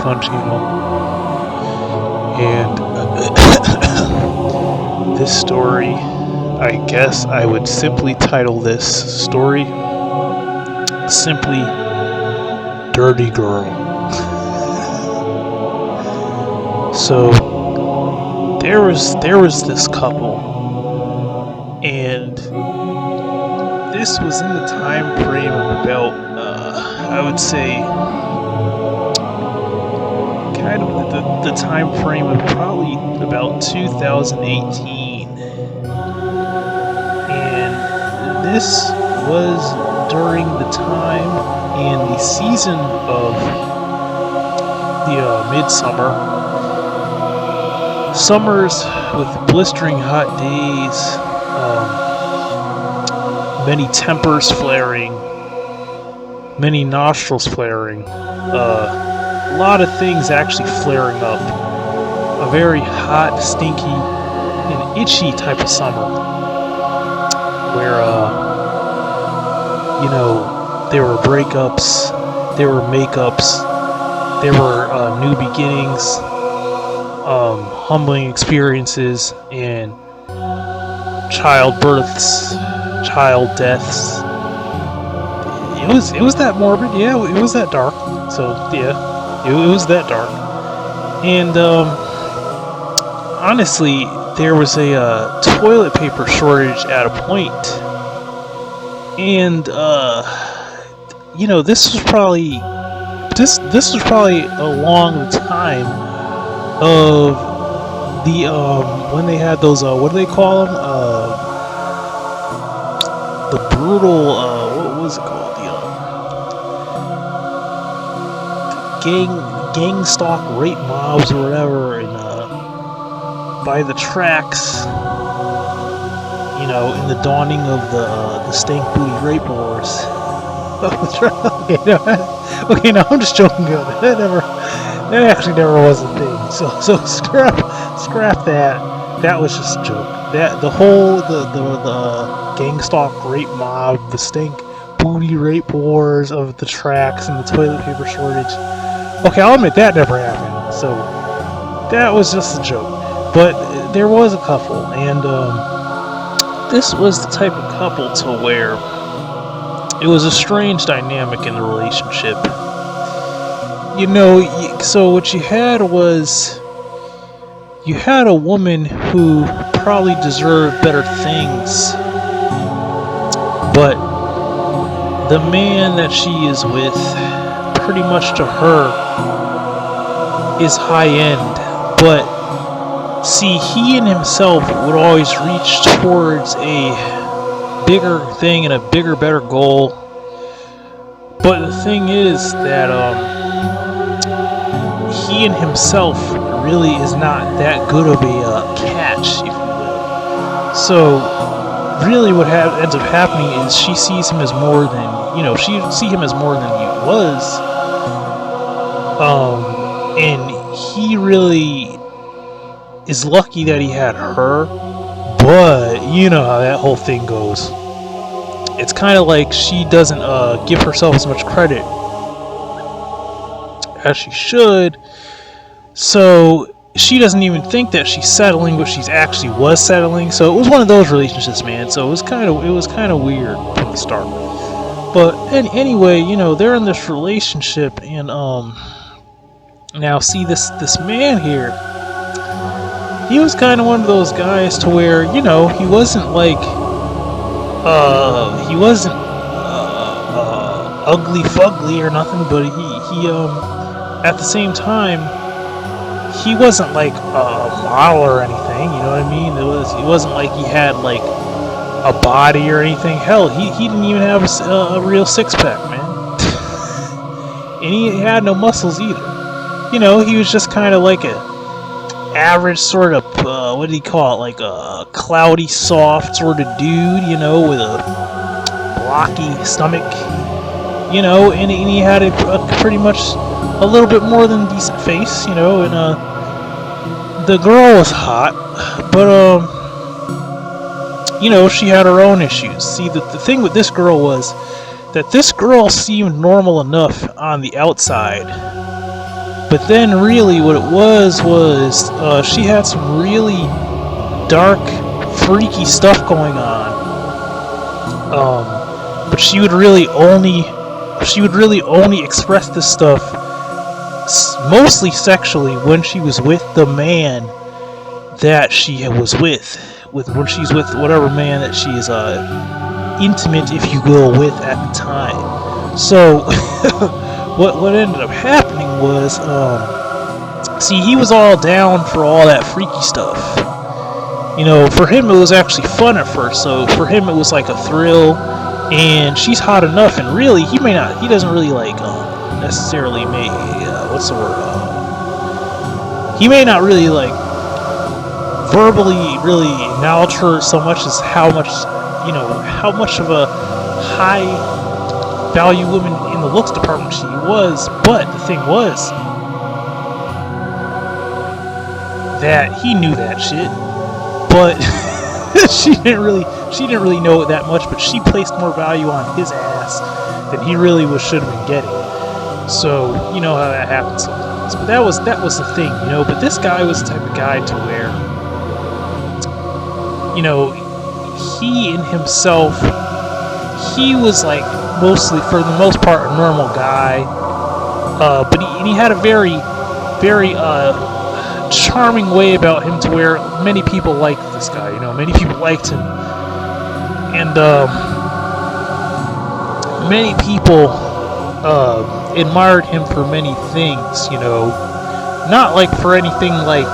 fun channel. And this story, I guess I would simply title this story simply Dirty Girl. So there was this couple, and this was in the time frame of about I would say kind of the time frame of probably about 2018, and this was during the time and the season of the midsummer. Summers with blistering hot days, many tempers flaring, many nostrils flaring, a lot of things actually flaring up. A very hot, stinky, and itchy type of summer, where there were breakups, there were makeups, there were new beginnings, humbling experiences, and child births, child deaths. It was that morbid, yeah. It was that dark. So yeah, it was that dark. And honestly, there was a toilet paper shortage at a point, and this was probably along the time of the when they had those what do they call them, the brutal what was it called, the gang stalk rape mobs or whatever, and by the tracks, in the dawning of the stank booty rape wars. Okay, no, I'm just joking. That actually never was a thing. So scrap that. That was just a joke. That the whole the gang stalk rape mob, the stank booty rape wars of the tracks and the toilet paper shortage. Okay, I'll admit that never happened. So that was just a joke. But there was a couple, and this was the type of couple to where it was a strange dynamic in the relationship. So what you had was, you had a woman who probably deserved better things, but the man that she is with, pretty much to her, is high end. But see, he in himself would always reach towards a bigger thing and a bigger, better goal. But the thing is that he in himself really is not that good of a catch, if you will. So really what ends up happening is she sees him as more than, she see him as more than he was. And he really is lucky that he had her, but you know how that whole thing goes. It's kind of like she doesn't give herself as much credit as she should, so she doesn't even think that she's settling, but she's actually was settling. So it was one of those relationships, man. So it was kind of weird from the start. But anyway, they're in this relationship, and now see this man here. He was kind of one of those guys to where, he wasn't like, he wasn't ugly fugly or nothing, but he at the same time, he wasn't like a model or anything, you know what I mean? It wasn't like he had like a body or anything. Hell, he didn't even have a real six-pack, man. And he had no muscles either. He was just kind of like a average sort of, what do you call it, like a cloudy, soft sort of dude, with a blocky stomach, and he had a pretty much a little bit more than decent face, and the girl was hot, but she had her own issues. See, the thing with this girl was that this girl seemed normal enough on the outside, But then really what it was she had some really dark, freaky stuff going on. But she would really only express this stuff mostly sexually when she was with the man that she was with when she's with whatever man that she is intimate, if you will, with at the time. So what ended up happening was see, he was all down for all that freaky stuff. You know, for him it was actually fun at first. So for him it was like a thrill, and she's hot enough, and really he doesn't really like necessarily make what's the word? He may not really like verbally really acknowledge her so much as how much of a high value woman in the looks department she was. But the thing was that he knew that shit, but she didn't really know it that much. But she placed more value on his ass than he really should have been getting. So you know how that happens sometimes. But that was the thing, you know. But this guy was the type of guy to where, you know, he in himself, he was like mostly, for the most part, a normal guy. But he had a very, very charming way about him to where many people liked this guy. You know, many people liked him, and many people admired him for many things. You know, not like for anything like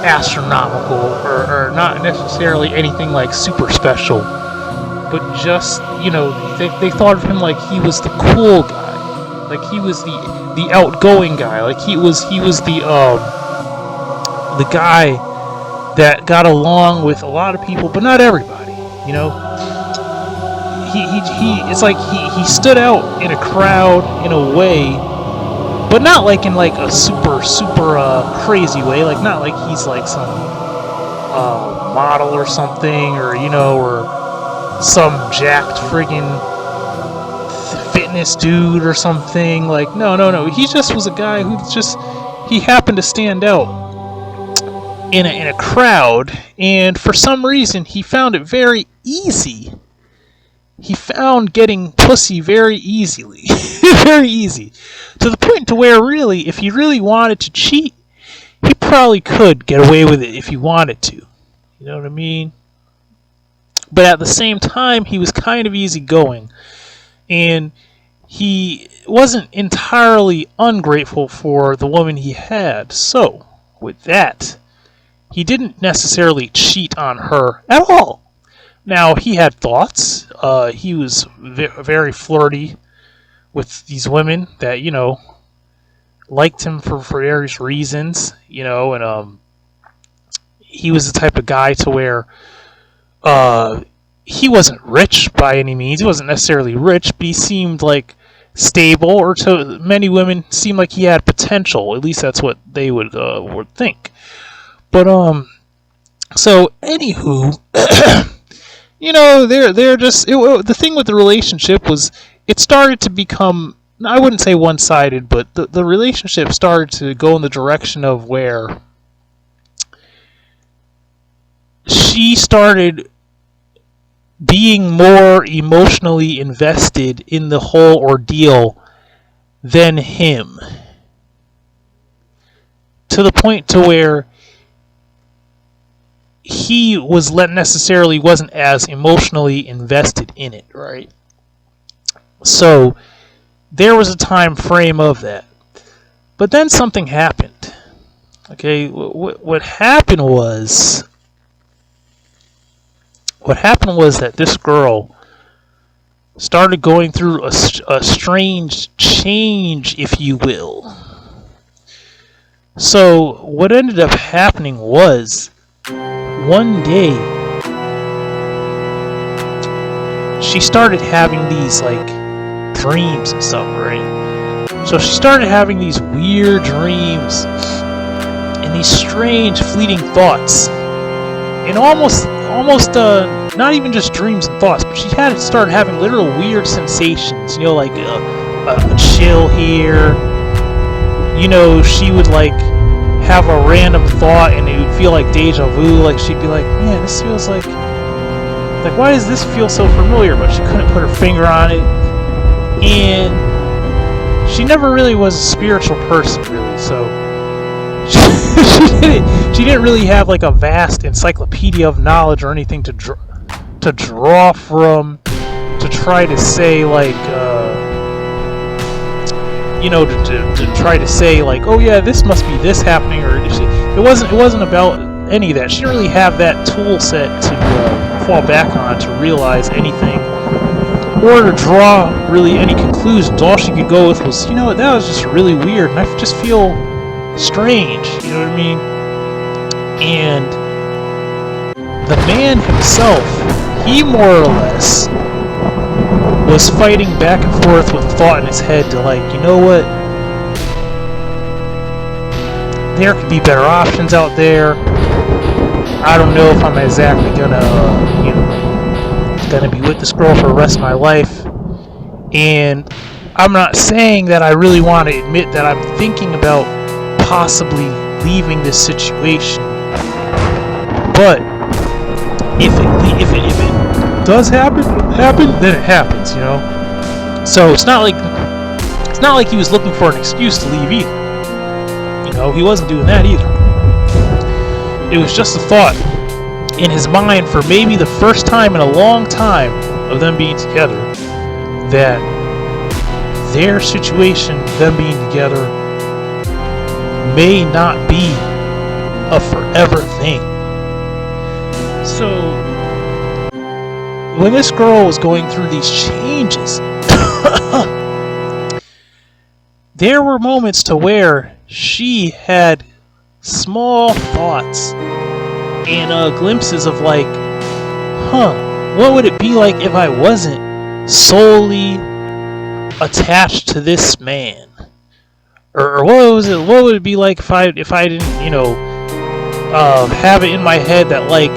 astronomical or not necessarily anything like super special, but just, you know, they thought of him like he was the cool guy, like he was the outgoing guy, like he was the guy that got along with a lot of people, but not everybody. You know, it's like he stood out in a crowd in a way, but not like in like a super crazy way, like not like he's like some model or something, or you know, or some jacked friggin' fitness dude or something. Like no, he just was a guy who he happened to stand out in a crowd, and for some reason he found it very easy. He found getting pussy very easily. Very easy. To the point to where really, if he really wanted to cheat, he probably could get away with it if he wanted to. You know what I mean? But at the same time, he was kind of easygoing. And he wasn't entirely ungrateful for the woman he had. So, with that, he didn't necessarily cheat on her at all. Now, he had thoughts. He was very flirty with these women that, you know, liked him for various reasons, you know, and he was the type of guy to where he wasn't rich by any means. He wasn't necessarily rich, but he seemed like stable, or to many women seemed like he had potential. At least that's what they would think. But so anywho, you know, they're just the thing with the relationship was it started to become, I wouldn't say one-sided, but the relationship started to go in the direction of where she started being more emotionally invested in the whole ordeal than him, to the point to where he wasn't as emotionally invested in it, right? So there was a time frame of that, but then something happened. Okay, what happened was that this girl started going through a strange change, if you will. So what ended up happening was, one day she started having these like dreams and stuff, right? So she started having these weird dreams and these strange fleeting thoughts, and almost not even just dreams and thoughts, but she had started having literal weird sensations, you know, like a chill here, you know, she would like have a random thought and it would feel like deja vu. Like she'd be like, man, this feels like why does this feel so familiar? But she couldn't put her finger on it. And she never really was a spiritual person, really. So she didn't really have like a vast encyclopedia of knowledge or anything to draw from, to try to say like you know, to try to say like, oh yeah, this must be this happening, or it wasn't about any of that. She didn't really have that tool set to fall back on to realize anything or to draw really any conclusions. All she could go with was, you know what, that was just really weird, and I just feel strange, you know what I mean? And the man himself, he more or less was fighting back and forth with thought in his head to like, you know what, there could be better options out there. I don't know if I'm exactly gonna, you know, gonna be with this girl for the rest of my life. And I'm not saying that I really want to admit that I'm thinking about possibly leaving this situation, but if it does happen, then it happens, you know. So it's not like he was looking for an excuse to leave either. You know, he wasn't doing that either. It was just a thought in his mind for maybe the first time in a long time of them being together, that their situation, them being together, may not be a forever thing. So when this girl was going through these changes, there were moments to where she had small thoughts and glimpses of like, what would it be like if I wasn't solely attached to this man? Or what would it be like if I didn't, you know, have it in my head that like,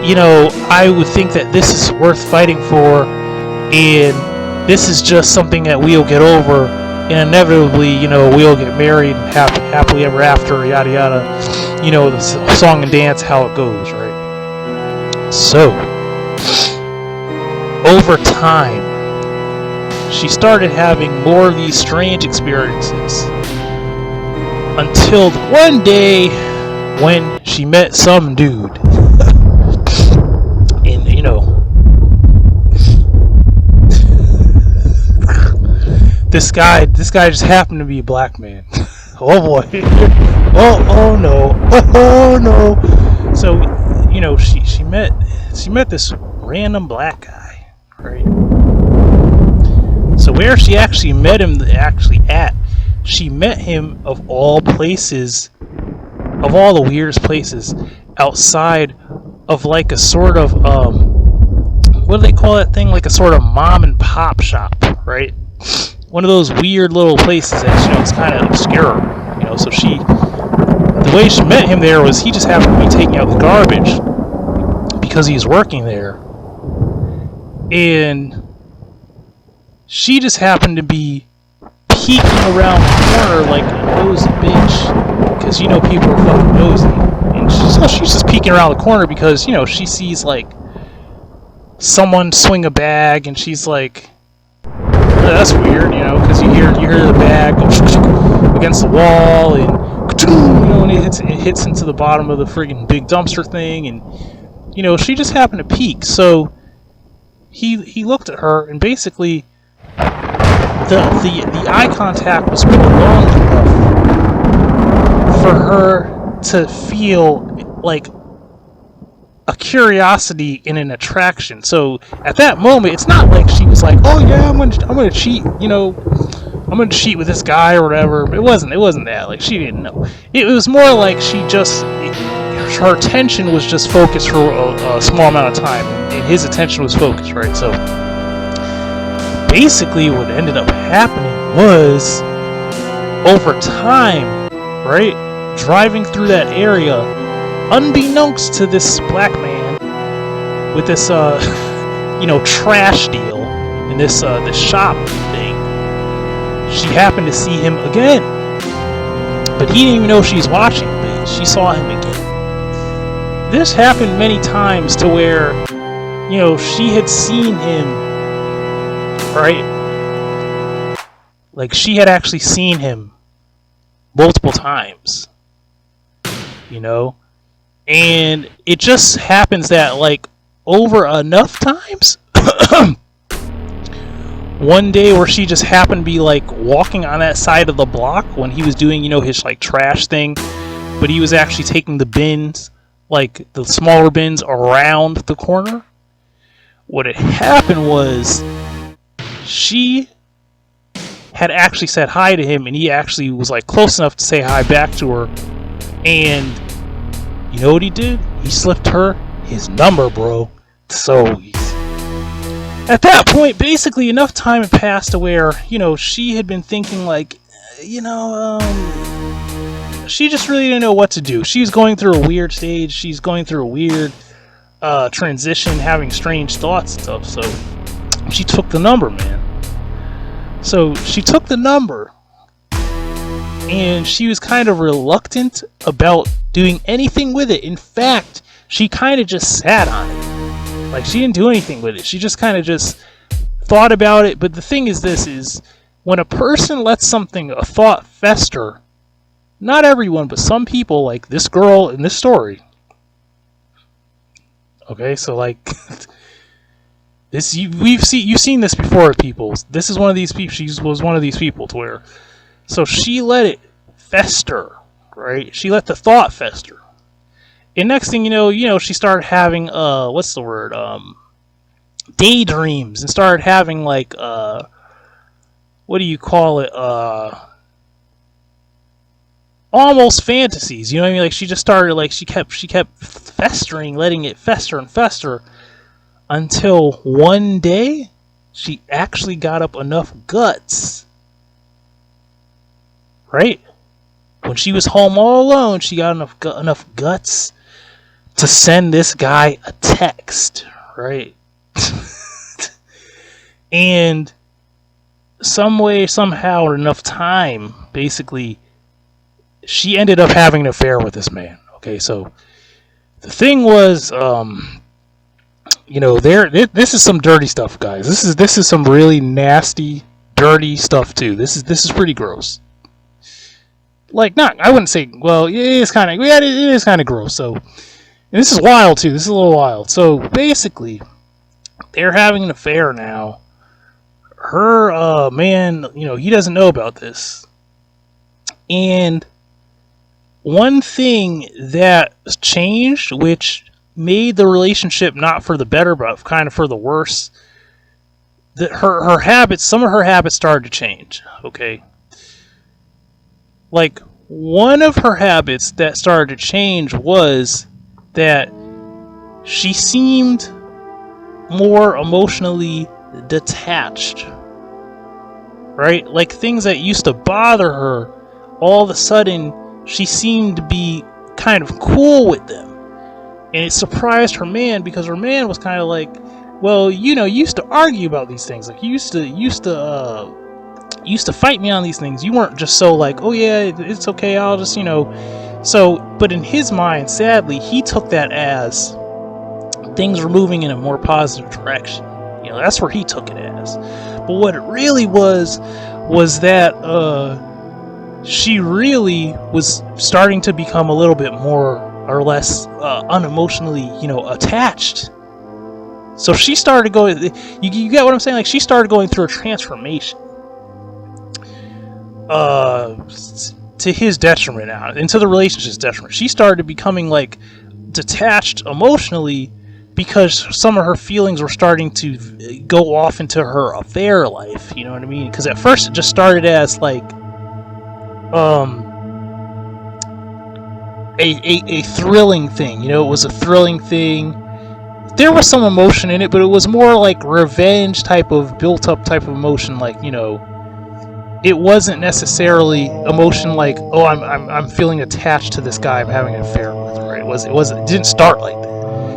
you know, I would think that this is worth fighting for, and this is just something that we'll get over, and inevitably, you know, we'll get married and happily ever after, yada yada. You know, the song and dance, how it goes, right? So, over time, she started having more of these strange experiences, until one day when she met some dude. And, you know, this guy just happened to be a black man. Oh boy. Oh no. Oh no. So, you know, she met this random black guy, right? So where she actually met him she met him of all places, of all the weirdest places, outside of like a sort of what do they call that thing? Like a sort of mom and pop shop, right? One of those weird little places that, you know, it's kind of obscure, you know. So the way she met him there was he just happened to be taking out the garbage because he's working there, and she just happened to be peeking around the corner like a nosy bitch, because, you know, people are fucking nosy, and she's just peeking around the corner because, you know, she sees like someone swing a bag, and she's like, that's weird, you know, because you hear the bag go against the wall, and, you know, and it hits into the bottom of the friggin' big dumpster thing, and, you know, she just happened to peek. So he looked at her, and basically the eye contact was really long enough for her to feel like a curiosity and an attraction. So at that moment, it's not like she was like, "Oh yeah, I'm gonna cheat," you know, "I'm gonna cheat with this guy" or whatever. It wasn't that. Like, she didn't know. It was more like her attention was just focused for a small amount of time, and his attention was focused, right? So basically, what ended up happening was, over time, right, driving through that area, unbeknownst to this black man with this you know, trash deal in this shop thing, she happened to see him again. But he didn't even know she was watching, but she saw him again. This happened many times to where, she had seen him, right? Like, she had actually seen him multiple times, And it just happens that, like, over enough times, one day where she just happened to be, like, walking on that side of the block when he was doing, his, like, trash thing, but he was actually taking the bins, like, the smaller bins around the corner. What had happened was she had actually said hi to him, and he actually was, like, close enough to say hi back to her, and you know what he did? He slipped her his number, bro. So, at that point, basically enough time had passed to where, she had been thinking, like, she just really didn't know what to do. She was going through a weird stage. She's going through a weird transition, having strange thoughts and stuff. So, she took the number, man. So, she took the number, and she was kind of reluctant about doing anything with it. In fact, she kind of just sat on it. Like, she didn't do anything with it. She just kind of just thought about it. But the thing is this, is when a person lets a thought fester, not everyone, but some people, like this girl in this story. Okay, so like this, you've seen this before with people. This is one of these people. She was one of these people to where, so she let it fester, right? She let the thought fester. And next thing you know, she started having what's the word? Daydreams, and started having like what do you call it? Almost fantasies. You know what I mean? Like she just started, like she kept festering, letting it fester and fester until one day she actually got up enough guts. Right? When she was home all alone, she got enough guts to send this guy a text, right? And some way, somehow, or enough time, basically, she ended up having an affair with this man. Okay, so the thing was, this is some dirty stuff, guys. This is some really nasty, dirty stuff too. This is pretty gross. Like, not, I wouldn't say, well, it is kind of gross. So, and this is wild too. This is a little wild. So basically, they're having an affair now. Her man, he doesn't know about this. And one thing that changed, which made the relationship not for the better, but kind of for the worse, that her habits, some of her habits started to change. Okay. Like, one of her habits that started to change was that she seemed more emotionally detached. Right? Like, things that used to bother her, all of a sudden, she seemed to be kind of cool with them. And it surprised her man, because her man was kind of like, well, you used to argue about these things. Like, you used to fight me on these things. You weren't just so like, oh yeah, it's okay, I'll just, So, but in his mind, sadly, he took that as things were moving in a more positive direction. That's where he took it as. But what it really was that she really was starting to become a little bit more or less unemotionally, attached. So she started going, you get what I'm saying? Like, she started going through a transformation. To his detriment now, into the relationship's detriment. She started becoming, like, detached emotionally because some of her feelings were starting to go off into her affair life, you know what I mean? Because at first it just started as, like, a thrilling thing, it was a thrilling thing. There was some emotion in it, but it was more like revenge type of built-up type of emotion, like, it wasn't necessarily emotion like, oh, I'm feeling attached to this guy I'm having an affair with, right? It didn't start like that.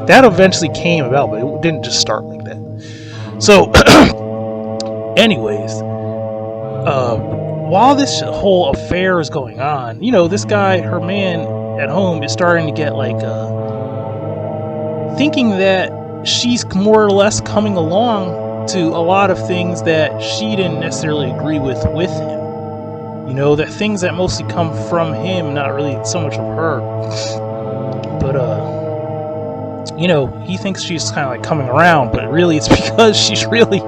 That eventually came about, but it didn't just start like that. So, anyways, while this whole affair is going on, this guy, her man at home, is starting to get like thinking that she's more or less coming along to a lot of things that she didn't necessarily agree with him. That things that mostly come from him, not really so much of her. But he thinks she's kind of like coming around, but really it's because she's really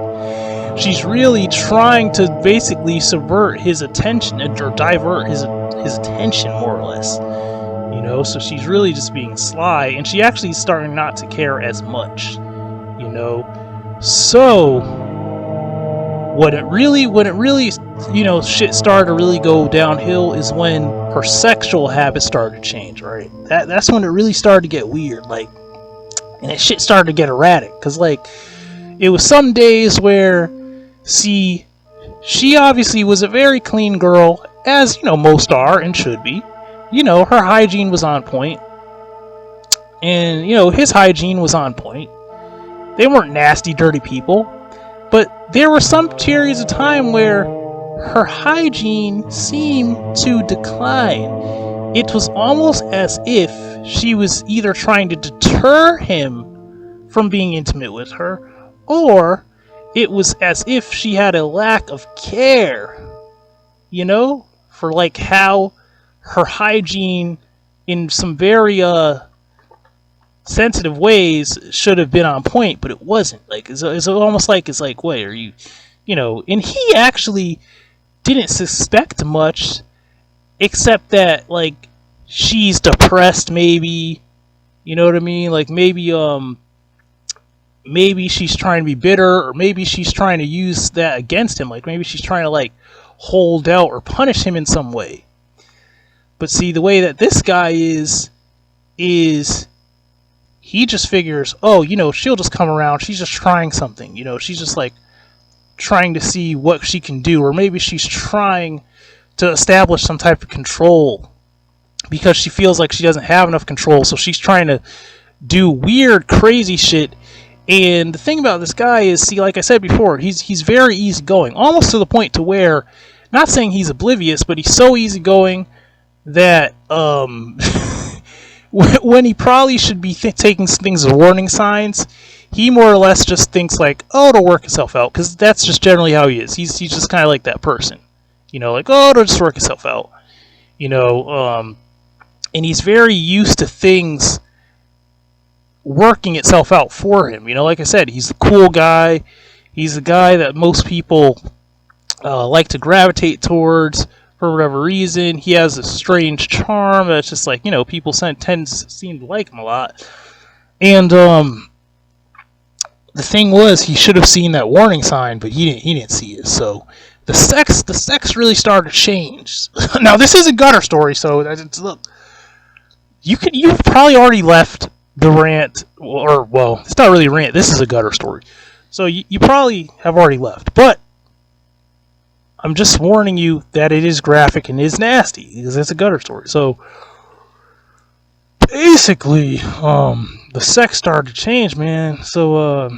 trying to basically subvert his attention or divert his attention, more or less. So she's really just being sly, and she actually is starting not to care as much. So when it really shit started to really go downhill is when her sexual habits started to change, right? That's when it really started to get weird, like, and that shit started to get erratic, because like it was some days where, see, she obviously was a very clean girl, as most are and should be. Her hygiene was on point, and his hygiene was on point. They weren't nasty, dirty people, but there were some periods of time where her hygiene seemed to decline. It was almost as if she was either trying to deter him from being intimate with her, or it was as if she had a lack of care, for like how her hygiene in some very sensitive ways should have been on point, but it wasn't. Like it's almost like wait, are you, and he actually didn't suspect much, except that like she's depressed, maybe, you know what I mean? Like maybe she's trying to be bitter, or maybe she's trying to use that against him. Like maybe she's trying to like hold out or punish him in some way. But see, the way that this guy is he just figures, oh, she'll just come around. She's just trying something. She's just like trying to see what she can do, or maybe she's trying to establish some type of control because she feels like she doesn't have enough control. So she's trying to do weird, crazy shit. And the thing about this guy is, see, like I said before, he's very easygoing, almost to the point to where, not saying he's oblivious, but he's so easygoing that when he probably should be taking things as warning signs, he more or less just thinks like, oh, it'll work itself out, because that's just generally how he is. He's just kind of like that person, like, oh, it'll just work itself out, and he's very used to things working itself out for him. Like I said, he's a cool guy. He's a guy that most people like to gravitate towards for whatever reason. He has a strange charm that's just like, people tend to seem to like him a lot. And the thing was, he should have seen that warning sign, but he didn't see it. So the sex really started to change. Now this is a gutter story, so look, you've probably already left the rant, or well, it's not really a rant. This is a gutter story, so you probably have already left, but I'm just warning you that it is graphic and is nasty because it's a gutter story. So basically, the sex started to change, man. So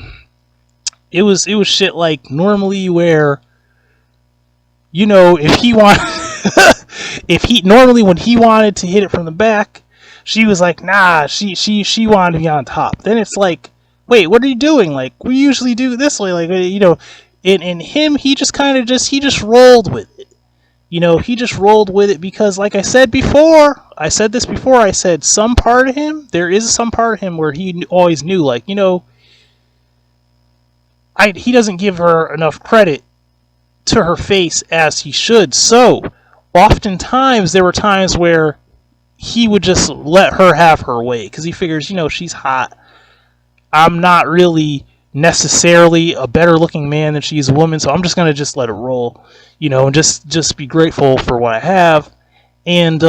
it was shit like normally where, if he wanted, normally when he wanted to hit it from the back, she was like, nah, she wanted to be on top. Then it's like, wait, what are you doing? Like, we usually do it this way, like, in him, he just kind of he just rolled with it. He just rolled with it because, like I said before, I said some part of him, there is some part of him where he always knew, like, he doesn't give her enough credit to her face as he should. So, oftentimes, there were times where he would just let her have her way because he figures, she's hot. I'm not really necessarily a better looking man than she is a woman, so I'm just gonna just let it roll, and just be grateful for what I have. And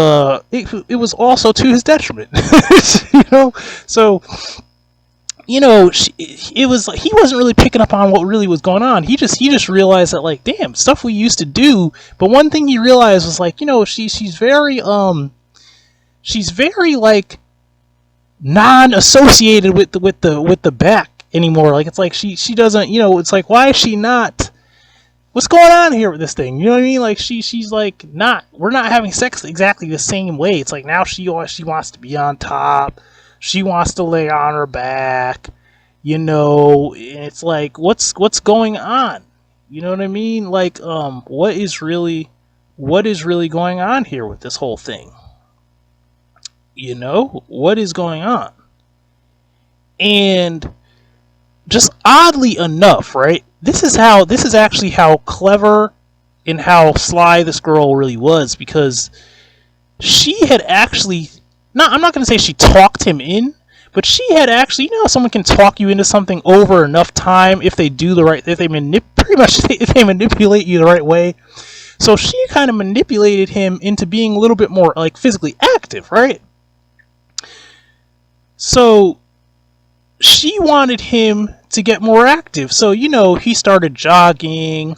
it was also to his detriment. So it was like he wasn't really picking up on what really was going on. He just realized that, like, damn, stuff we used to do. But one thing he realized was like, she's very like non-associated with the back anymore. Like, it's like she doesn't, it's like, why is she not what's going on here with this thing? You know what I mean? Like she's like not, we're not having sex exactly the same way. It's like now she wants to be on top. She wants to lay on her back. You know, it's like what's going on? You know what I mean? Like what is really going on here with this whole thing? You know, what is going on? And just oddly enough, right? This is actually how clever and how sly this girl really was, because she had actually, not, I'm not going to say she talked him in, but she had actually, you know, someone can talk you into something over enough time if they do the right, if they if they manipulate you the right way. So she kind of manipulated him into being a little bit more like physically active, right? So she wanted him to get more active. So, you know, he started jogging.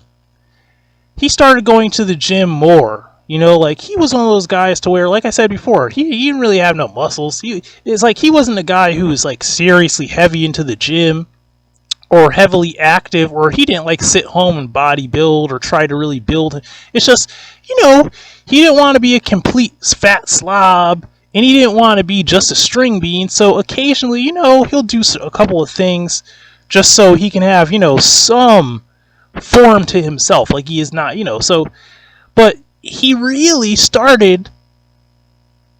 He started going to the gym more. You know, like he was one of those guys to where, like I said before, he didn't really have no muscles. It's like he wasn't a guy who was like seriously heavy into the gym or heavily active, or he didn't like sit home and bodybuild or try to really build. It's just, you know, he didn't want to be a complete fat slob. And he didn't want to be just a string bean, so occasionally, you know, he'll do a couple of things just so he can have, you know, some form to himself. Like he is not, you know, so, but he really started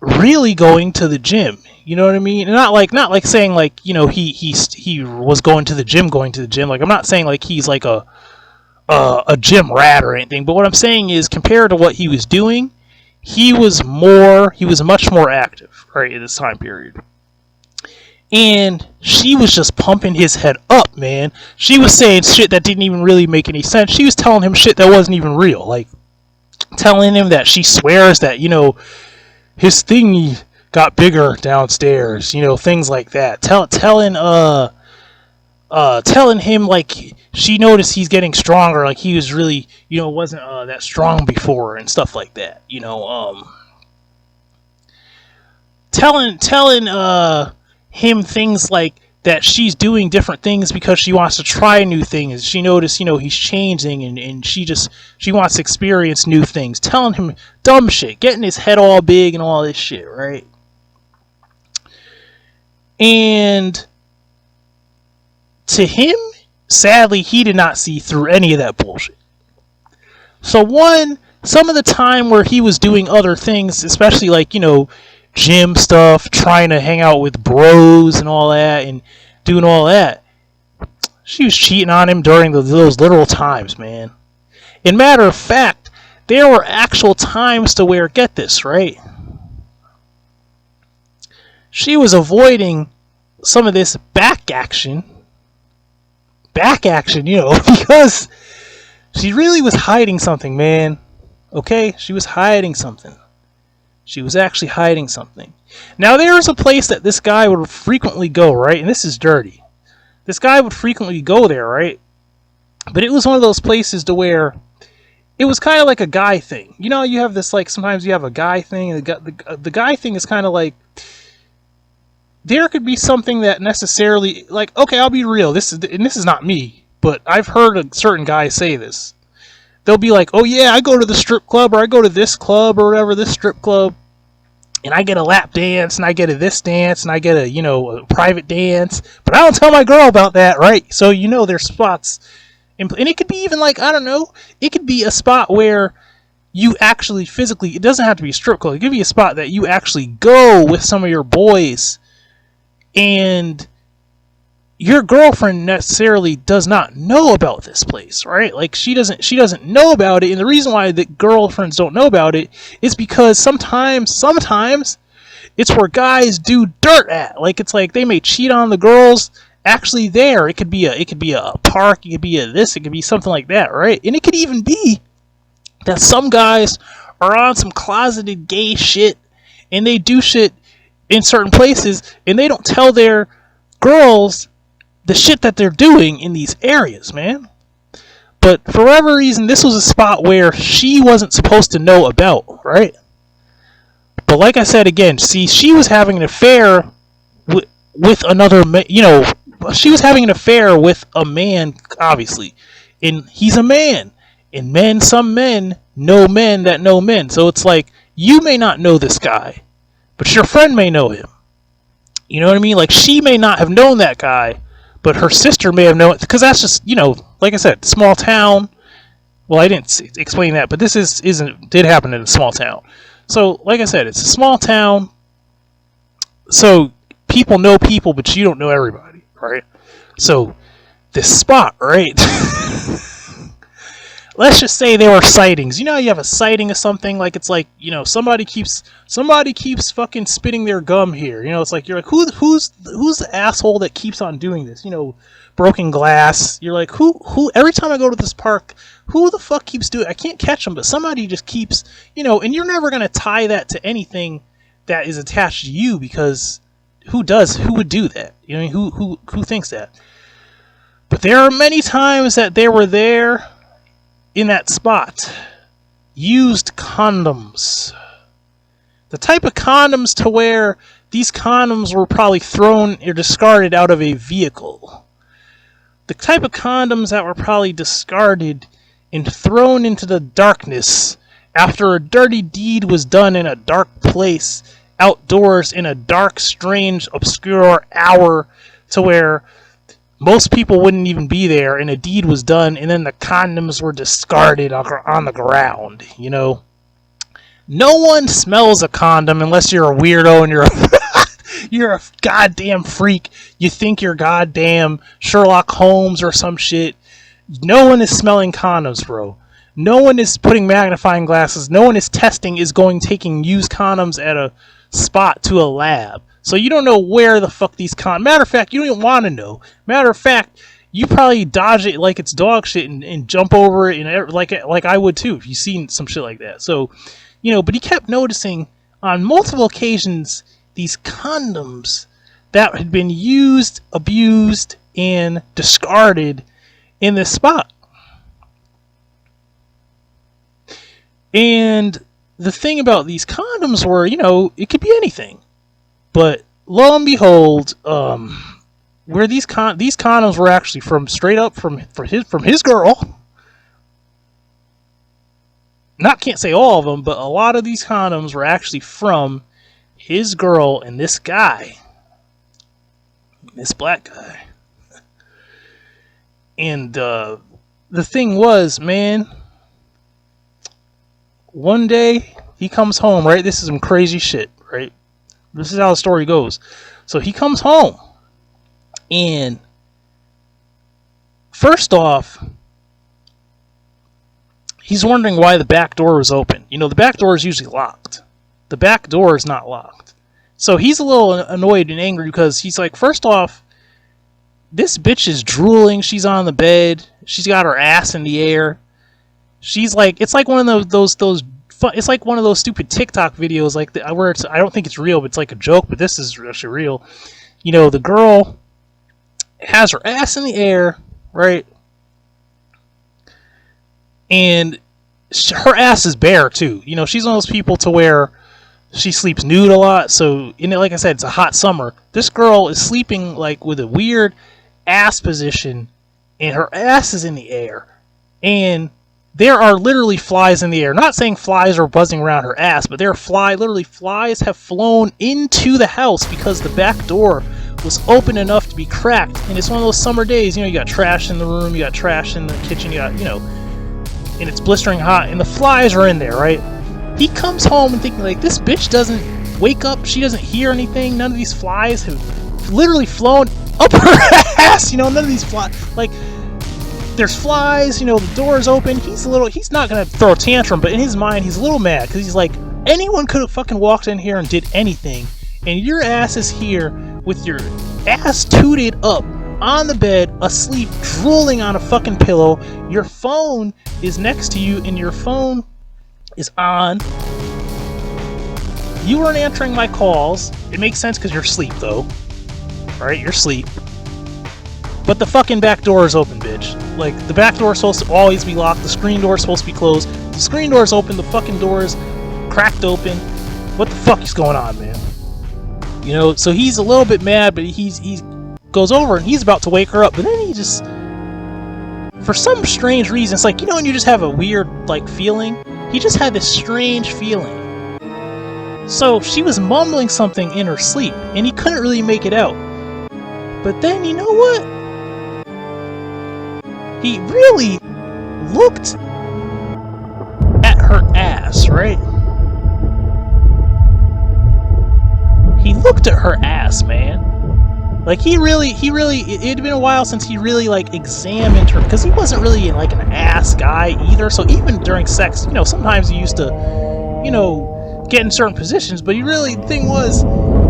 really going to the gym. You know what I mean? And not like saying like, you know, he was going to the gym. Like I'm not saying like he's like a gym rat or anything. But what I'm saying is, compared to what he was doing, he was much more active, right, in this time period. And she was just pumping his head up, man. She was saying shit that didn't even really make any sense. She was telling him shit that wasn't even real. Like, telling him that she swears that, you know, his thingy got bigger downstairs. You know, things like that. Telling him, like, she noticed he's getting stronger. Like, he was really, you know, wasn't that strong before and stuff like that. You know, telling him things like that she's doing different things because she wants to try new things. She noticed, you know, he's changing, and she wants to experience new things. Telling him dumb shit, getting his head all big and all this shit, right? And to him, sadly, he did not see through any of that bullshit. So some of the time where he was doing other things, especially like, you know, gym stuff, trying to hang out with bros and all that, and doing all that, she was cheating on him during those literal times, man. And matter of fact, there were actual times to where, get this, right? She was avoiding some of this back action, you know, because she really was hiding something, man. Okay? She was hiding something. She was actually hiding something. Now, there is a place that this guy would frequently go, right? And this is dirty. This guy would frequently go there, right? But it was one of those places to where it was kind of like a guy thing. You know, you have this, like, sometimes you have a guy thing, and the guy thing is kind of like, there could be something that necessarily, like, okay, I'll be real, this is not me, but I've heard a certain guy say this. They'll be like, oh yeah, I go to the strip club, or I go to this club, or whatever, this strip club, and I get a lap dance, and I get a this dance, and I get a, you know, a private dance, but I don't tell my girl about that, right? So, you know, there's spots, and it could be even like, I don't know, it could be a spot where you actually physically, it doesn't have to be a strip club, it could be a spot that you actually go with some of your boys, and your girlfriend necessarily does not know about this place, right? Like, she doesn't know about it, and the reason why the girlfriends don't know about it is because sometimes it's where guys do dirt at. Like, it's like they may cheat on the girls actually there. It could be a park, it could be a this, it could be something like that, right? And it could even be that some guys are on some closeted gay shit, and they do shit in certain places, and they don't tell their girls the shit that they're doing in these areas, man. But for whatever reason, this was a spot where she wasn't supposed to know about, right? But like I said again, see, she was having an affair with another, you know, she was having an affair with a man, obviously, and he's a man, And some men know men that know men. So it's like, you may not know this guy, but your friend may know him. You know what I mean? Like, she may not have known that guy, but her sister may have known it. Because that's just, like I said, small town. Well, I didn't explain that, but this did happen in a small town. So, like I said, it's a small town. So, people know people, but you don't know everybody, right? So, this spot, right? Let's just say there were sightings. You know how you have a sighting of something, like it's like, somebody keeps fucking spitting their gum here. It's like, you're like, who's the asshole that keeps on doing this? Broken glass. You're like, who every time I go to this park, who the fuck keeps doing it? I can't catch them, but somebody just keeps, and you're never going to tie that to anything that is attached to you, because who would do that? Who thinks that? But there are many times that they were there in that spot. Used condoms. The type of condoms to where these condoms were probably thrown or discarded out of a vehicle. The type of condoms that were probably discarded and thrown into the darkness after a dirty deed was done in a dark place, outdoors, in a dark, strange, obscure hour, to where most people wouldn't even be there, and a deed was done, and then the condoms were discarded on the ground. No one smells a condom unless you're a weirdo and you're a goddamn freak. You think you're goddamn Sherlock Holmes or some shit. No one is smelling condoms, bro. No one is putting magnifying glasses. No one is taking used condoms at a spot to a lab. So you don't know where the fuck these Matter of fact, you don't even want to know. Matter of fact, you probably dodge it like it's dog shit and jump over it, and like I would too if you seen some shit like that. So, but he kept noticing on multiple occasions these condoms that had been used, abused, and discarded in this spot. And the thing about these condoms were, it could be anything. But lo and behold, where these condoms were actually from, straight up from his girl. Can't say all of them, but a lot of these condoms were actually from his girl and this guy, this black guy. And the thing was, man, one day he comes home, right? This is some crazy shit, right? This is how the story goes. So he comes home, and first off, he's wondering why the back door was open. The back door is usually locked. The back door is not locked. So he's a little annoyed and angry because he's like, first off, this bitch is drooling. She's on the bed. She's got her ass in the air. She's like, it's like one of those it's like one of those stupid TikTok videos, like where it's, I don't think it's real, but it's like a joke, but this is actually real. The girl has her ass in the air, right? And her ass is bare too. She's one of those people to where she sleeps nude a lot. So, like I said, it's a hot summer. This girl is sleeping like with a weird ass position, and her ass is in the air, and there are literally flies in the air. Not saying flies are buzzing around her ass, but literally flies have flown into the house because the back door was open enough to be cracked. And it's one of those summer days, you got trash in the room, you got trash in the kitchen, you got, and it's blistering hot, and the flies are in there, right? He comes home and thinking, like, this bitch doesn't wake up, she doesn't hear anything, none of these flies have literally flown up her ass, none of these flies, like, there's flies, the door's open. He's not gonna throw a tantrum, but in his mind, he's a little mad because he's like, anyone could have fucking walked in here and did anything, and your ass is here with your ass tooted up on the bed, asleep, drooling on a fucking pillow. Your phone is next to you, and your phone is on. You weren't answering my calls. It makes sense because you're asleep, though. Alright, you're asleep. But the fucking back door is open, bitch. Like, the back door is supposed to always be locked. The screen door is supposed to be closed. The screen door is open. The fucking door is cracked open. What the fuck is going on, man? So he's a little bit mad, but he goes over and he's about to wake her up. But then for some strange reason, it's like, you know when you just have a weird, like, feeling? He just had this strange feeling. So she was mumbling something in her sleep, and he couldn't really make it out. But then, you know what? He really looked at her ass, right? He looked at her ass, man. Like, it had been a while since he really, like, examined her, because he wasn't really, like, an ass guy either, so even during sex, you know, sometimes he used to, you know, get in certain positions, but the thing was,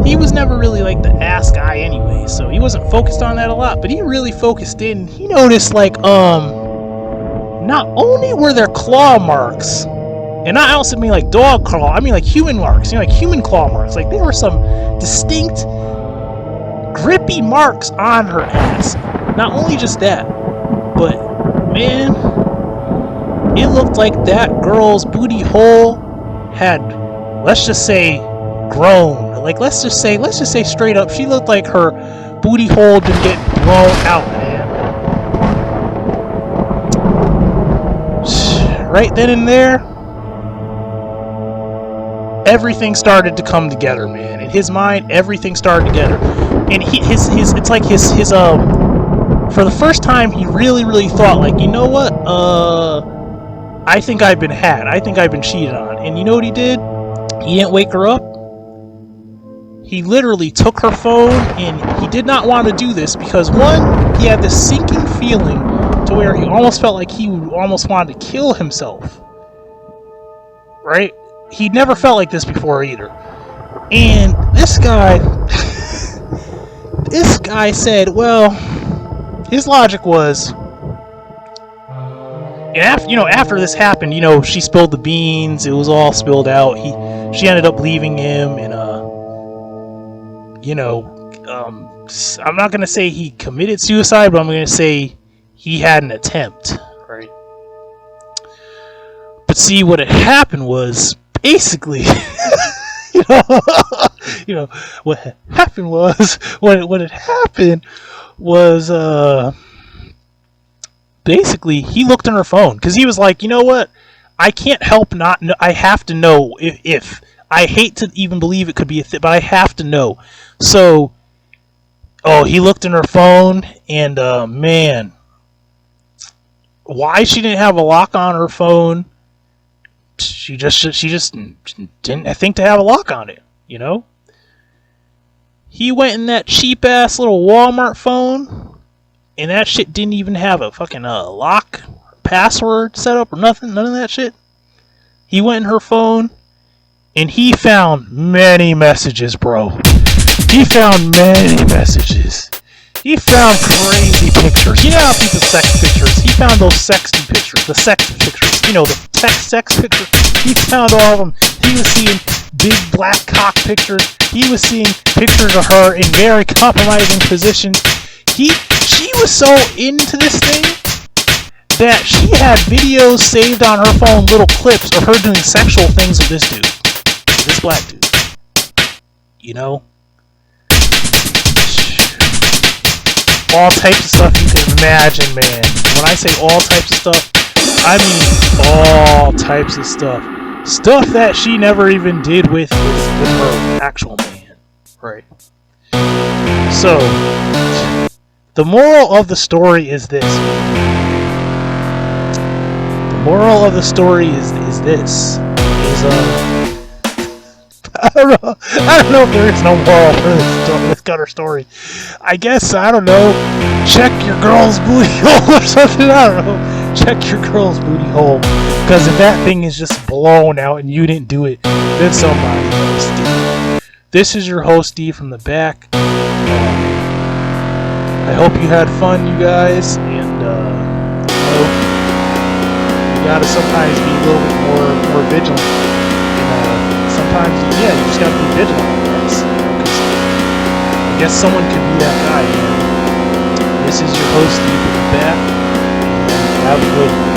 he was never really, like, the ass guy anyway, so he wasn't focused on that a lot, but he really focused in. He noticed, like, not only were there claw marks, and I also mean, like, dog claw, I mean, like, human marks, you know, like, human claw marks, like, there were some distinct grippy marks on her ass. Not only just that, but man, it looked like that girl's booty hole had, let's just say, grown. Like, let's just say straight up, she looked like her booty hole been getting blown out, man. Right then and there, everything started to come together, man. In his mind, everything started together. And it's like his for the first time, he really thought, like, you know what, I think I've been had. I think I've been cheated on. And you know what he did? He didn't wake her up. He literally took her phone, and he did not want to do this because, one, he had this sinking feeling to where he almost felt like he almost wanted to kill himself. Right? He'd never felt like this before either. And this guy said, well, his logic was, and after this happened, she spilled the beans, it was all spilled out, she ended up leaving him, and I'm not gonna say he committed suicide, but I'm gonna say he had an attempt, right? But see, what had happened was, basically, what happened was basically he looked on her phone because he was like, you know what, I can't help not know, I have to know if I hate to even believe it could be a thing, but I have to know. So he looked in her phone, and man, why she didn't have a lock on her phone, she just didn't think to have a lock on it, He went in that cheap ass little Walmart phone, and that shit didn't even have a fucking lock, password set up or nothing, none of that shit. He went in her phone, and he found many messages, bro. He found many messages. He found crazy pictures. You know how people sex pictures? He found those sexy pictures, the sex pictures. The sex pictures. He found all of them. He was seeing big black cock pictures. He was seeing pictures of her in very compromising positions. She was so into this thing that she had videos saved on her phone, little clips of her doing sexual things with this dude. This black dude. All types of stuff you can imagine, man. When I say all types of stuff, I mean all types of stuff. Stuff that she never even did with her actual man. Right. So, the moral of the story is this. The moral of the story is this. I don't know if there is no moral for this gutter story. I guess, I don't know, check your girl's booty hole or something, I don't know. Check your girl's booty hole. Because if that thing is just blown out and you didn't do it, then somebody else did. This is your host, Steve, from the back. I hope you had fun, you guys, and you gotta sometimes be a little bit more vigilant. Sometimes, you just gotta be vigilant, I guess. I guess someone could be that guy, man. This is your host, Steve, from the back. Have a good one.